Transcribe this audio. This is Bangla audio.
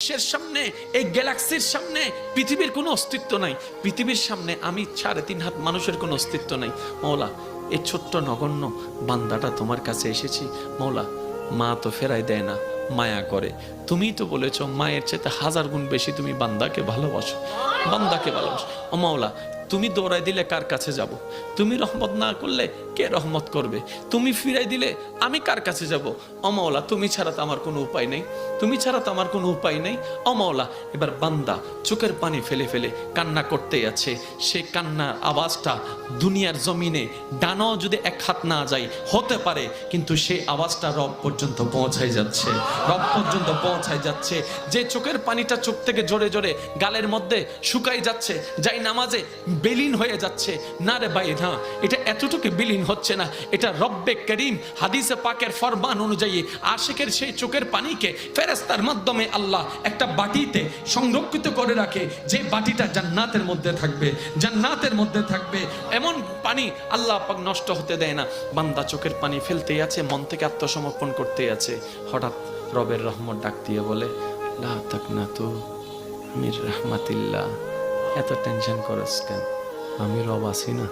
বিশ্বের সামনে, এই গ্যালাক্সির সামনে পৃথিবীর কোনো অস্তিত্ব নাই। পৃথিবীর সামনে আমি 3.5 হাত মানুষের কোনো অস্তিত্ব নাই। মওলা, এই ছোট্ট নগণ্য বান্দাটা তোমার কাছে এসেছি। মওলা, মা তো ফেরাই দেয় না, মায়া করে। তুমিই তো বলেছো মায়ের চেয়ে 1000 গুণ বেশি তুমি বান্দাকে ভালোবাসো, বান্দাকে ভালোবাসো। ও মাওলা, তুমি দৌড়াই দিলে কার কাছে যাব? তুমি রহমত না করলে কে রহমত করবে? তুমি ফিরাই দিলে আমি কার কাছে যাব? ও মাওলা, তুমি ছাড়া তো আমার কোনো উপায় নেই, তুমি ছাড়া তো আমার কোনো উপায় নেই। ও মাওলা, এবার বান্দা চোখের পানি ফেলে ফেলে কান্না করতেই আছে। সে কান্নার আওয়াজটা দুনিয়ার জমিনে ডানাও যদি 1 হাত না যায় হতে পারে, কিন্তু সেই আওয়াজটা রব পর্যন্ত পৌঁছায় যাচ্ছে, রব পর্যন্ত পৌঁছায় যাচ্ছে। যে চোখের পানিটা চোখ থেকে জোরে জোরে গালের মধ্যে শুকাই যাচ্ছে, যাই নামাজে বিলীন হয়ে যাচ্ছে। না রে ভাই, না, এটা এতটুকু বিলীন হচ্ছে না, এটা রব্বে করিম হাদিসে পাকের ফরমান অনুযায়ী আশিকের সেই চোখের পানিকে ফেরেশতার মাধ্যমে আল্লাহ একটা বাটিতে সংরক্ষিত করে রাখে, যে বাটিটা জান্নাতের মধ্যে থাকবে, জান্নাতের মধ্যে থাকবে। এমন পানি আল্লাহ পাক নষ্ট হতে দেয় না। বান্দা চোখের পানি ফেলতেই আছে, মন থেকে আত্মসমর্পণ করতেই আছে। হঠাৎ রবের রহমত ডাক দিয়ে বলে, লা তাকনাতু মির রাহমাতিল্লাহ। এত টেনশন করস কেন? আমি রব আছি না।